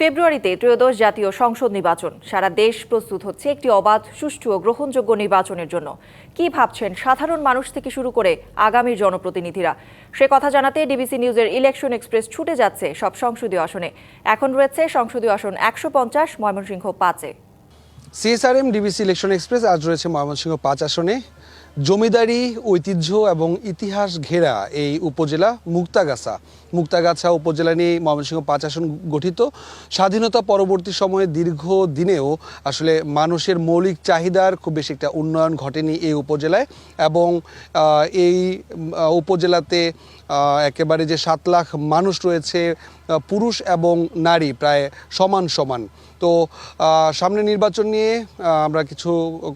ফেব্রুয়ারিতে ত্রয়োদশ জাতীয় সংসদ নির্বাচন। সারা দেশ প্রস্তুত হচ্ছে একটি অবাধ, সুষ্ঠু ও গ্রহণযোগ্য নির্বাচনের জন্য। কি ভাবছেন সাধারণ মানুষ থেকে শুরু করে আগামী জনপ্রতিনিধিরা? সে কথা জানাতে ডিবিসি নিউজের ইলেকশন এক্সপ্রেস ছুটে যাচ্ছে সব সংসদীয় আসনে। এখন রয়েছে সংসদীয় আসন ১৫০, ময়মনসিংহ ৫-এ। সিএসআরএম ডিবিসি ইলেকশন এক্সপ্রেস আজ রয়েছে ময়মনসিংহ ৫ আসনে। জমিদারি, ঐতিহ্য এবং ইতিহাস ঘেরা এই উপজেলা মুক্তাগাছা উপজেলা নিয়ে ময়মনসিংহ ৫ আসন গঠিত। স্বাধীনতা পরবর্তী সময়ে দীর্ঘ দিনেও আসলে মানুষের মৌলিক চাহিদার খুব বেশি একটা উন্নয়ন ঘটেনি এই উপজেলায়, এবং এই উপজেলাতে একেবারে যে ৭ লাখ মানুষ রয়েছে, পুরুষ এবং নারী প্রায় সমান সমান। তো সামনে নির্বাচন নিয়ে আমরা কিছু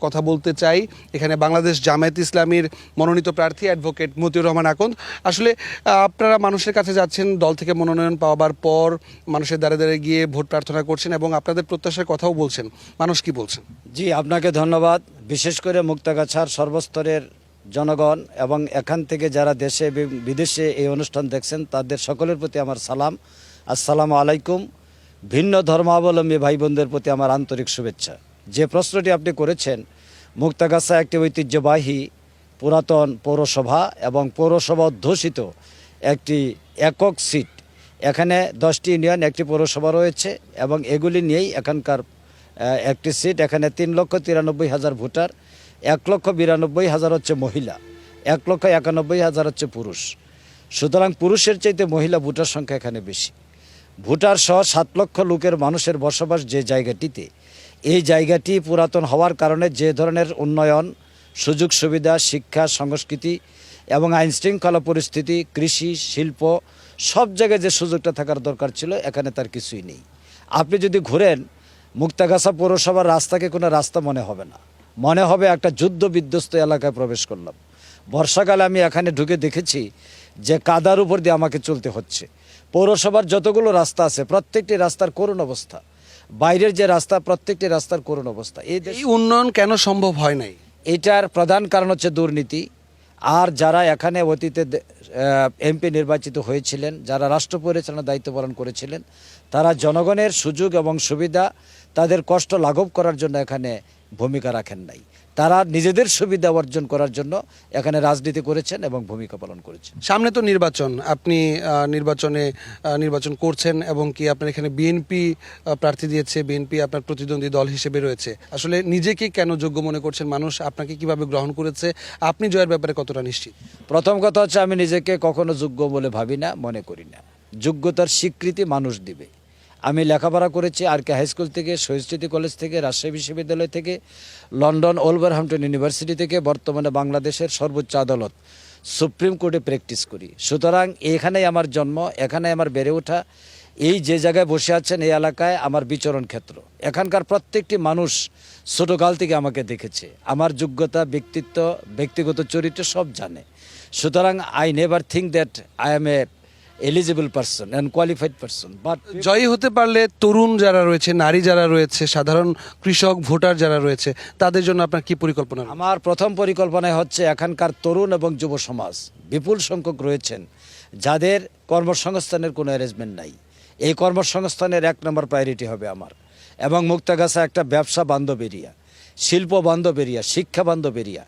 কথা বলতে চাই। এখানে বাংলাদেশ জামায়াত ইসলামীর মনোনীত প্রার্থী অ্যাডভোকেট মতিউর রহমান আকন্দ। আসলে আপনারা মানুষের কাছে যাচ্ছেন, দল থেকে মনোনয়ন পাওয়ার পর মানুষের দ্বারে দ্বারে গিয়ে ভোট প্রার্থনা করছেন এবং আপনাদের প্রত্যাশার কথাও বলছেন। মানুষ কি বলছেন? জি, আপনাকে ধন্যবাদ। বিশেষ করে মুক্তাগাছার সর্বস্তরের জনগণ এবং এখান থেকে যারা দেশে বিদেশে এই অনুষ্ঠান দেখছেন তাদের সকলের প্রতি আমার সালাম, আসসালামু আলাইকুম। ভিন্ন ধর্মাবলম্বী ভাই বোনদের প্রতি আমার আন্তরিক শুভেচ্ছা। যে প্রশ্নটি আপনি করেছেন, মুক্তাগাছা একটি ঐতিহ্যবাহী পুরাতন পৌরসভা এবং পৌরসভা অধ্যুষিত একটি একক সিট। এখানে 10টি ইউনিয়ন, একটি পৌরসভা রয়েছে এবং এগুলি নিয়েই এখানকার একটি সিট। এখানে 3,93,000 ভোটার, 1,92,000 হচ্ছে মহিলা, 1,91,000 হচ্ছে পুরুষ। সুতরাং পুরুষের চাইতে মহিলা ভোটার সংখ্যা এখানে বেশি। ভোটার সহ 7 লক্ষ লোকের মানুষের বসবাস যে জায়গাটিতে, এই জায়গাটি পুরাতন হওয়ার কারণে যে ধরনের উন্নয়ন, সুযোগ সুবিধা, শিক্ষা, সংস্কৃতি এবং আইন শৃঙ্খলা পরিস্থিতি, কৃষি, শিল্প, সব জায়গায় যে সুযোগটা থাকার দরকার ছিল এখানে তার কিছুই নেই। আপনি যদি ঘুরেন মুক্তাগাছা পৌরসভার রাস্তাকে কোনো রাস্তা মনে হবে না, মনে হবে একটা যুদ্ধ বিধ্বস্ত এলাকায় প্রবেশ করলাম। বর্ষাকালে আমি এখানে ঢুকে দেখেছি যে কাদার উপর দিয়ে আমাকে চলতে হচ্ছে। পৌরসভার যতগুলো রাস্তা আছে প্রত্যেকটি রাস্তার করুণ অবস্থা, বাইরের যে রাস্তা প্রত্যেকটি রাস্তার করুণ অবস্থা। এই উন্নয়ন কেন সম্ভব হয় নাই? এটার প্রধান কারণ হচ্ছে দুর্নীতি। আর যারা এখানে অতীতে এমপি নির্বাচিত হয়েছিলেন, যারা রাষ্ট্র পরিচালনার দায়িত্ব পালন করেছিলেন, তারা জনগণের সুযোগ এবং সুবিধা, তাদের কষ্ট লাঘব করার জন্য এখানে ভূমিকা রাখেন নাই। তারা নিজেদের সুবিধা অর্জন করার জন্য এখানে রাজনীতি করেছেন এবং ভূমিকা পালন করেছেন। সামনে তো নির্বাচন, আপনি নির্বাচন করছেন এবং কি আপনার এখানে বিএনপি প্রার্থী দিয়েছে, বিএনপি আপনার প্রতিদ্বন্দ্বী দল হিসেবে রয়েছে। আসলে নিজেকে কেন যোগ্য মনে করছেন? মানুষ আপনাকে কিভাবে গ্রহণ করেছে? আপনি জয়ের ব্যাপারে কতটা নিশ্চিত? প্রথম কথা হচ্ছে, আমি নিজেকে কখনো যোগ্য বলে ভাবি না, মনে করি না। যোগ্যতার স্বীকৃতি মানুষ দিবে। আমি লেখাপড়া করেছি আরকে হাই স্কুল থেকে, শহীদ স্মৃতি কলেজ থেকে, রাজশাহী বিশ্ববিদ্যালয় থেকে, লন্ডন ওলভারহ্যাম্পটন ইউনিভার্সিটি থেকে, বর্তমানে বাংলাদেশের সর্বোচ্চ আদালত সুপ্রিম কোর্টে প্র্যাকটিস করি। সুতরাং এখানেই আমার জন্ম, এখানে আমার বেড়ে ওঠা। এই যে জায়গায় বসে আছেন এই এলাকায় আমার বিচরণ ক্ষেত্র। এখানকার প্রত্যেকটি মানুষ ছোটোকাল থেকে আমাকে দেখেছে, আমার যোগ্যতা, ব্যক্তিত্ব, ব্যক্তিগত চরিত্র সব জানে। সুতরাং I never think that I am a eligible person and qualified person. But জয়ী হতে পারলে তরুণ যারা রয়েছে, নারী যারা রয়েছে, সাধারণ কৃষক, ভোটার যারা রয়েছে, তাদের জন্য আপনার কি পরিকল্পনা? আমার প্রথম পরিকল্পনায় হচ্ছে এখানকার তরুণ এবং যুব সমাজ বিপুল সংখ্যক রয়েছেন যাদের কর্মসংস্থানের কোনো অ্যারেঞ্জমেন্ট নাই। এই কর্মসংস্থানের 1 নম্বর প্রায়োরিটি হবে আমার। এবং মুক্তাগাছা একটা ব্যবসা বান্ধব এরিয়া, শিল্প বান্ধব এরিয়া, শিক্ষা বান্ধব এরিয়া,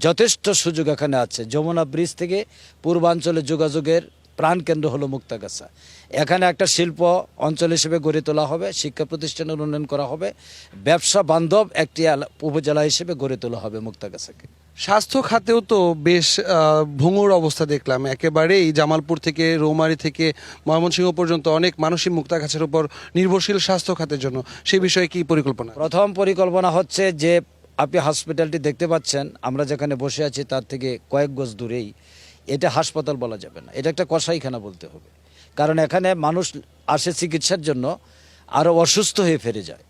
যথেষ্ট সুযোগ এখানে আছে। যমুনা ব্রিজ থেকে পূর্বাঞ্চলে যোগাযোগের প্রাণকেন্দ্র হলো মুক্তাগাছা। এখানে একটা শিল্প অঞ্চল হিসেবে গড়ে তোলা হবে, শিক্ষা প্রতিষ্ঠানের উন্নয়ন করা হবে, ব্যবসা বান্ধব একটি উপজেলা হিসেবে গড়ে তোলা হবে মুক্তাগাছাকে। স্বাস্থ্য খাতেও তো বেশ ভঙ্গুর অবস্থা দেখলাম। একেবারেই জামালপুর থেকে রৌমারী থেকে ময়মনসিংহ পর্যন্ত অনেক মানুষই মুক্তাগাছার উপর নির্ভরশীল স্বাস্থ্য খাতের জন্য। সেই বিষয়ে কি পরিকল্পনা? প্রথম পরিকল্পনা হচ্ছে যে আপনি হসপিটালটি দেখতে পাচ্ছেন, আমরা যেখানে বসে আছি তার থেকে কয়েক গজ দূরেই। এটা হাসপাতাল বলা যাবে না, এটা একটা কসাইখানা বলতে হবে। কারণ এখানে মানুষ আসে চিকিৎসার জন্য, আরও অসুস্থ হয়ে ফিরে যায়।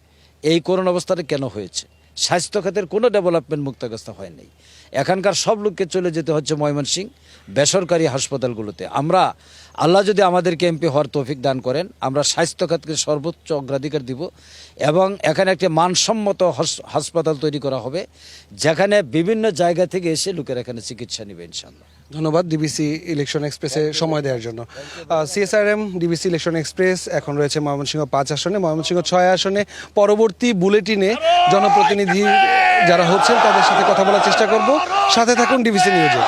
এই করোনা অবস্থাটা কেন হয়েছে? স্বাস্থ্য খাতের কোনো ডেভেলপমেন্ট মুক্তাগাছা হয় নাই। এখানকার সব লোককে চলে যেতে হচ্ছে ময়মনসিংহ বেসরকারি হাসপাতালগুলোতে। আমরা, আল্লাহ যদি আমাদেরকে এমপি হওয়ার তৌফিক দান করেন, আমরা স্বাস্থ্য খাতকে সর্বোচ্চ অগ্রাধিকার দিব এবং এখানে একটি মানসম্মত হাসপাতাল তৈরি করা হবে যেখানে বিভিন্ন জায়গা থেকে এসে লোকেরা এখানে চিকিৎসা নেবে ইনশাআল্লাহ। ধন্যবাদ ডিবিসি ইলেকশন এক্সপ্রেসে সময় দেওয়ার জন্য। সিএসআরএম ডিবিসি ইলেকশন এক্সপ্রেস এখন রয়েছে ময়মনসিংহ 5 আসনে, ময়মনসিংহ 6 আসনে। পরবর্তী বুলেটিনে জনপ্রতিনিধি যারা হচ্ছেন তাদের সাথে কথা বলার চেষ্টা করব। সাথে থাকুন ডিবিসি নিউজে।